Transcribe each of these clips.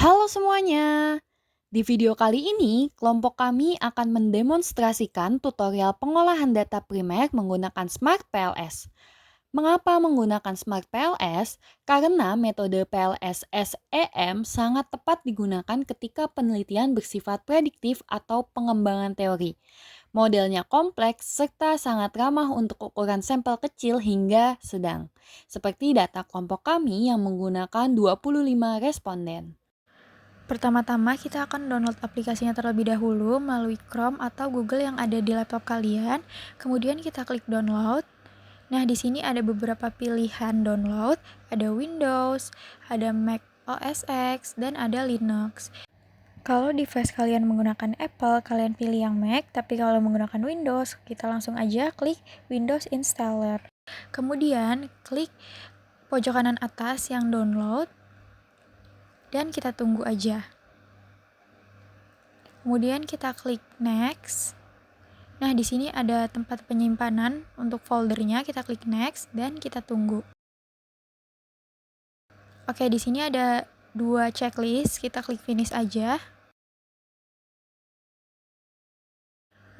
Halo semuanya! Di video kali ini, kelompok kami akan mendemonstrasikan tutorial pengolahan data primer menggunakan Smart PLS. Mengapa menggunakan Smart PLS? Karena metode PLS SEM sangat tepat digunakan ketika penelitian bersifat prediktif atau pengembangan teori. Modelnya kompleks serta sangat ramah untuk ukuran sampel kecil hingga sedang. Seperti data kelompok kami yang menggunakan 25 responden. Pertama-tama kita akan download aplikasinya terlebih dahulu melalui Chrome atau Google yang ada di laptop kalian. Kemudian kita klik download. Nah, di sini ada beberapa pilihan download, ada Windows, ada Mac OS X, dan ada Linux. Kalau device kalian menggunakan Apple, kalian pilih yang Mac, tapi kalau menggunakan Windows, kita langsung aja klik Windows Installer. Kemudian klik pojok kanan atas yang download, dan kita tunggu aja. Kemudian kita klik next. Nah, di sini ada tempat penyimpanan untuk foldernya, kita klik next dan kita tunggu. Oke, di sini ada 2 checklist, kita klik finish aja.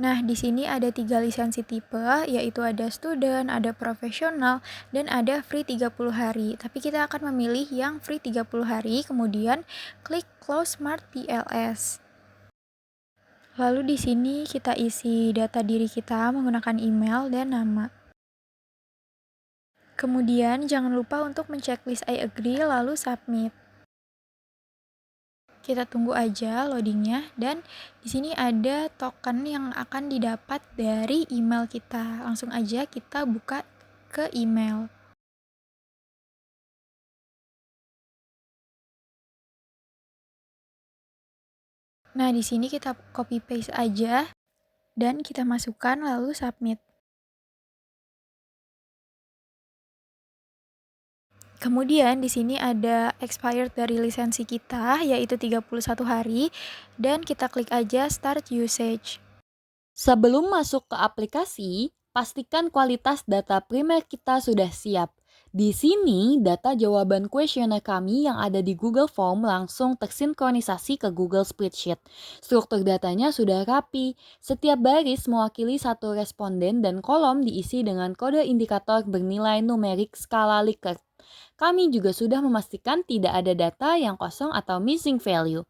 Nah, di sini ada 3 lisensi tipe, yaitu ada student, ada profesional, dan ada free 30 hari. Tapi kita akan memilih yang free 30 hari, kemudian klik close Smart PLS. Lalu di sini kita isi data diri kita menggunakan email dan nama. Kemudian jangan lupa untuk menceklis I agree lalu submit. Kita tunggu aja loadingnya dan di sini ada token yang akan didapat dari email kita. Langsung aja kita buka ke email. Nah, di sini kita copy paste aja dan kita masukkan lalu submit. Kemudian di sini ada expired dari lisensi kita yaitu 31 hari dan kita klik aja start usage. Sebelum masuk ke aplikasi, pastikan kualitas data primer kita sudah siap. Di sini, data jawaban kuesioner kami yang ada di Google Form langsung tersinkronisasi ke Google Spreadsheet. Struktur datanya sudah rapi. Setiap baris mewakili satu responden dan kolom diisi dengan kode indikator bernilai numerik skala Likert. Kami juga sudah memastikan tidak ada data yang kosong atau missing value.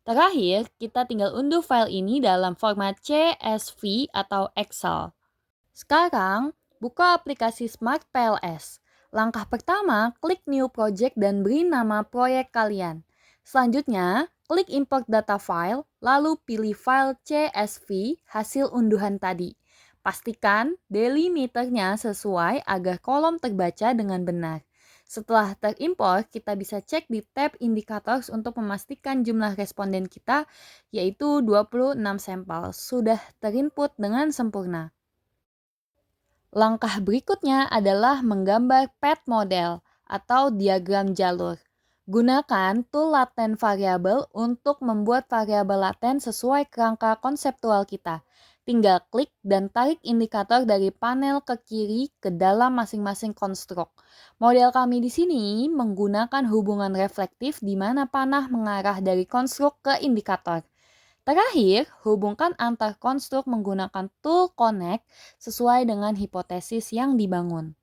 Terakhir, kita tinggal unduh file ini dalam format CSV atau Excel. Sekarang, buka aplikasi Smart PLS. Langkah pertama, klik New Project dan beri nama proyek kalian. Selanjutnya, klik Import Data File, lalu pilih file CSV hasil unduhan tadi. Pastikan delimiternya sesuai agar kolom terbaca dengan benar. Setelah terimpor, kita bisa cek di tab Indicators untuk memastikan jumlah responden kita, yaitu 26 sampel, sudah terinput dengan sempurna. Langkah berikutnya adalah menggambar path model atau diagram jalur. Gunakan tool laten variable untuk membuat variabel laten sesuai kerangka konseptual kita. Tinggal klik dan tarik indikator dari panel ke kiri ke dalam masing-masing konstruk. Model kami di sini menggunakan hubungan reflektif di mana panah mengarah dari konstruk ke indikator. Terakhir, hubungkan antar konstruk menggunakan tool connect sesuai dengan hipotesis yang dibangun.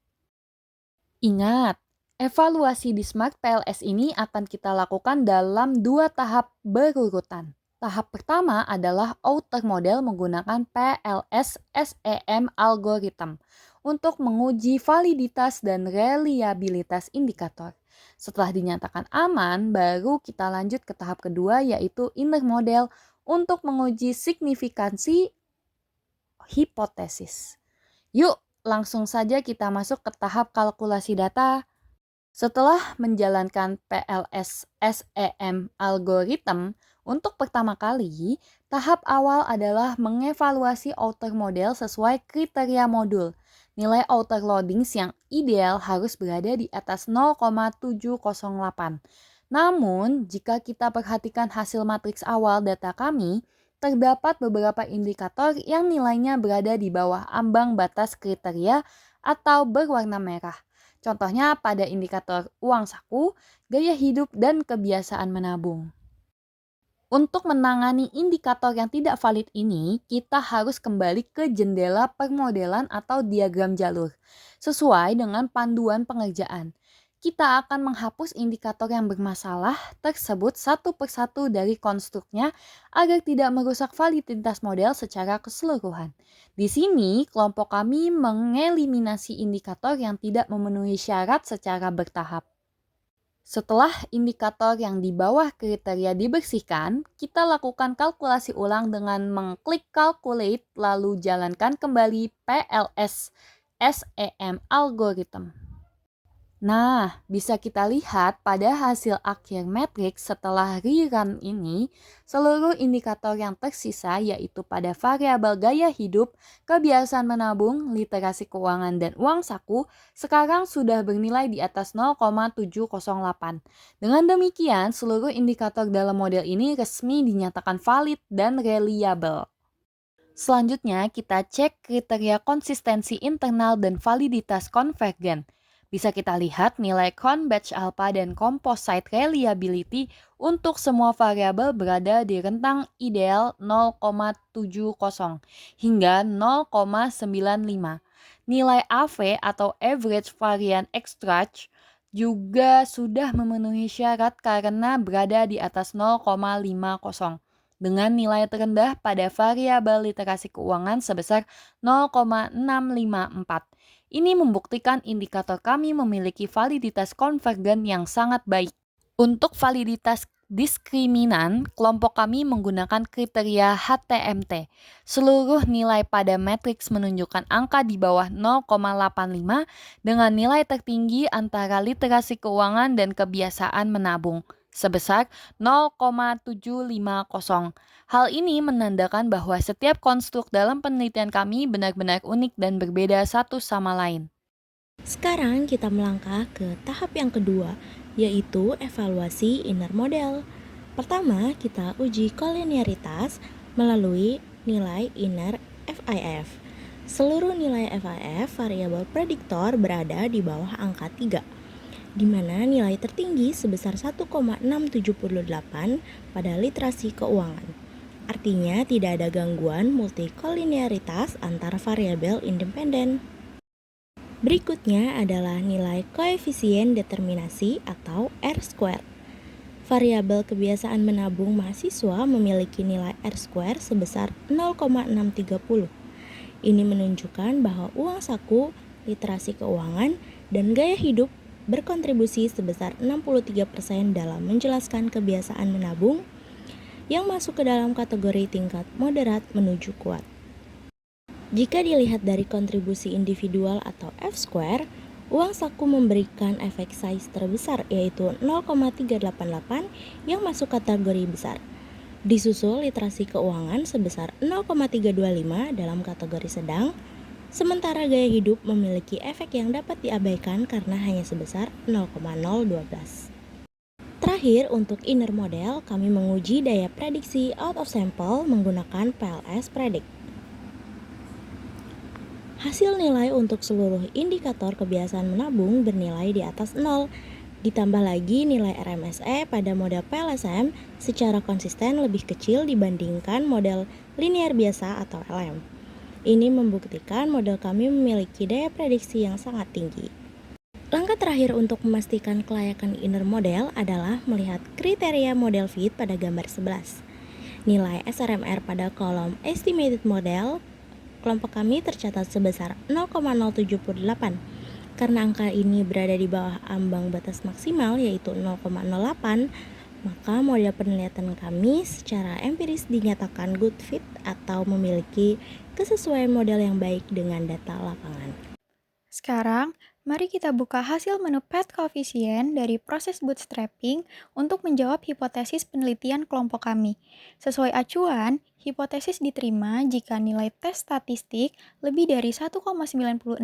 Ingat, evaluasi di Smart PLS ini akan kita lakukan dalam 2 tahap berurutan. Tahap pertama adalah outer model menggunakan PLS SEM algorithm untuk menguji validitas dan reliabilitas indikator. Setelah dinyatakan aman, baru kita lanjut ke tahap kedua yaitu inner model untuk menguji signifikansi hipotesis. Yuk, langsung saja kita masuk ke tahap kalkulasi data. Setelah menjalankan PLS SEM algorithm untuk pertama kali, tahap awal adalah mengevaluasi outer model sesuai kriteria modul. Nilai outer loadings yang ideal harus berada di atas 0,708. Namun, jika kita perhatikan hasil matriks awal data kami, terdapat beberapa indikator yang nilainya berada di bawah ambang batas kriteria atau berwarna merah. Contohnya pada indikator uang saku, gaya hidup, dan kebiasaan menabung. Untuk menangani indikator yang tidak valid ini, kita harus kembali ke jendela permodelan atau diagram jalur, sesuai dengan panduan pengerjaan. Kita akan menghapus indikator yang bermasalah tersebut satu persatu dari konstruknya agar tidak merusak validitas model secara keseluruhan. Di sini, kelompok kami mengeliminasi indikator yang tidak memenuhi syarat secara bertahap. Setelah indikator yang di bawah kriteria dibersihkan, kita lakukan kalkulasi ulang dengan mengklik Calculate lalu jalankan kembali PLS SEM algorithm. Nah, bisa kita lihat pada hasil akhir matriks setelah rerun ini, seluruh indikator yang tersisa yaitu pada variabel gaya hidup, kebiasaan menabung, literasi keuangan, dan uang saku sekarang sudah bernilai di atas 0,708. Dengan demikian, seluruh indikator dalam model ini resmi dinyatakan valid dan reliable. Selanjutnya, kita cek kriteria konsistensi internal dan validitas konvergen. Bisa kita lihat nilai batch alpha dan composite reliability untuk semua variabel berada di rentang ideal 0,70 hingga 0,95. Nilai AV atau average variant extract juga sudah memenuhi syarat karena berada di atas 0,50 dengan nilai terendah pada variabel literasi keuangan sebesar 0,654. Ini membuktikan indikator kami memiliki validitas konvergen yang sangat baik. Untuk validitas diskriminan, kelompok kami menggunakan kriteria HTMT. Seluruh nilai pada matriks menunjukkan angka di bawah 0,85 dengan nilai tertinggi antara literasi keuangan dan kebiasaan menabung sebesar 0,750. Hal ini menandakan bahwa setiap konstruk dalam penelitian kami benar-benar unik dan berbeda satu sama lain. Sekarang kita melangkah ke tahap yang kedua, yaitu evaluasi inner model. Pertama, kita uji kolinearitas melalui nilai inner FIF. Seluruh nilai FIF variabel prediktor berada di bawah angka 3, di mana nilai tertinggi sebesar 1,678 pada literasi keuangan. Artinya tidak ada gangguan multikolinearitas antar variabel independen. Berikutnya adalah nilai koefisien determinasi atau R-square. Variabel kebiasaan menabung mahasiswa memiliki nilai R-square sebesar 0,630. Ini menunjukkan bahwa uang saku, literasi keuangan, dan gaya hidup berkontribusi sebesar 63% dalam menjelaskan kebiasaan menabung yang masuk ke dalam kategori tingkat moderat menuju kuat. Jika dilihat dari kontribusi individual atau F-square, uang saku memberikan efek size terbesar yaitu 0,388 yang masuk kategori besar. Disusul literasi keuangan sebesar 0,325 dalam kategori sedang, sementara gaya hidup memiliki efek yang dapat diabaikan karena hanya sebesar 0,012. Terakhir, untuk inner model, kami menguji daya prediksi out of sample menggunakan PLS Predict. Hasil nilai untuk seluruh indikator kebiasaan menabung bernilai di atas 0. Ditambah lagi nilai RMSE pada model PLSM secara konsisten lebih kecil dibandingkan model linear biasa atau LM. Ini membuktikan model kami memiliki daya prediksi yang sangat tinggi. Langkah terakhir untuk memastikan kelayakan inner model adalah melihat kriteria model fit pada gambar 11. Nilai SRMR pada kolom estimated model kelompok kami tercatat sebesar 0,078. Karena angka ini berada di bawah ambang batas maksimal yaitu 0,08, maka model penelitian kami secara empiris dinyatakan good fit atau memiliki kesesuaian model yang baik dengan data lapangan. Sekarang, mari kita buka hasil menu PET koefisien dari proses bootstrapping untuk menjawab hipotesis penelitian kelompok kami. Sesuai acuan, hipotesis diterima jika nilai tes statistik lebih dari 1,96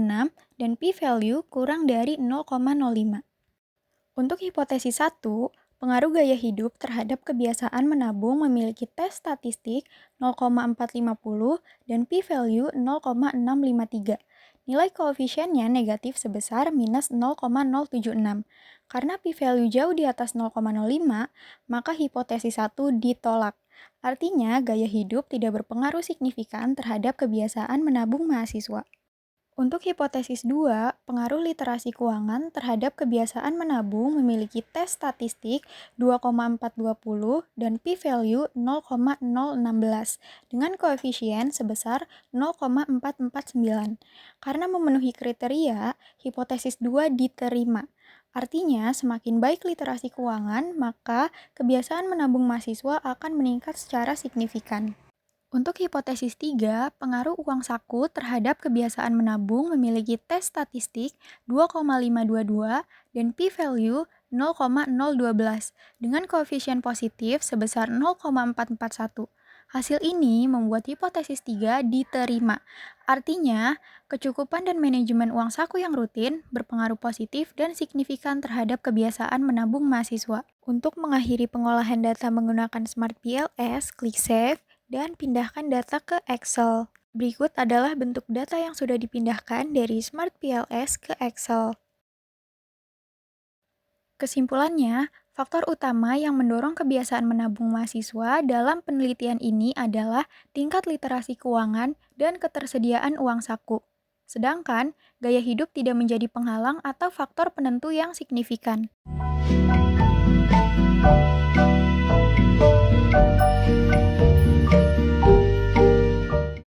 dan p-value kurang dari 0,05. Untuk hipotesis 1, pengaruh gaya hidup terhadap kebiasaan menabung memiliki tes statistik 0,450 dan p-value 0,653. Nilai koefisiennya negatif sebesar minus 0,076. Karena p-value jauh di atas 0,05, maka hipotesis 1 ditolak. Artinya, gaya hidup tidak berpengaruh signifikan terhadap kebiasaan menabung mahasiswa. Untuk hipotesis 2, pengaruh literasi keuangan terhadap kebiasaan menabung memiliki tes statistik 2,420 dan p-value 0,016 dengan koefisien sebesar 0,449. Karena memenuhi kriteria, hipotesis 2 diterima. Artinya, semakin baik literasi keuangan, maka kebiasaan menabung mahasiswa akan meningkat secara signifikan. Untuk hipotesis 3, pengaruh uang saku terhadap kebiasaan menabung memiliki tes statistik 2,522 dan p-value 0,012 dengan koefisien positif sebesar 0,441. Hasil ini membuat hipotesis 3 diterima. Artinya, kecukupan dan manajemen uang saku yang rutin berpengaruh positif dan signifikan terhadap kebiasaan menabung mahasiswa. Untuk mengakhiri pengolahan data menggunakan Smart PLS, klik Save dan pindahkan data ke Excel. Berikut adalah bentuk data yang sudah dipindahkan dari Smart PLS ke Excel. Kesimpulannya, faktor utama yang mendorong kebiasaan menabung mahasiswa dalam penelitian ini adalah tingkat literasi keuangan dan ketersediaan uang saku. Sedangkan, gaya hidup tidak menjadi penghalang atau faktor penentu yang signifikan.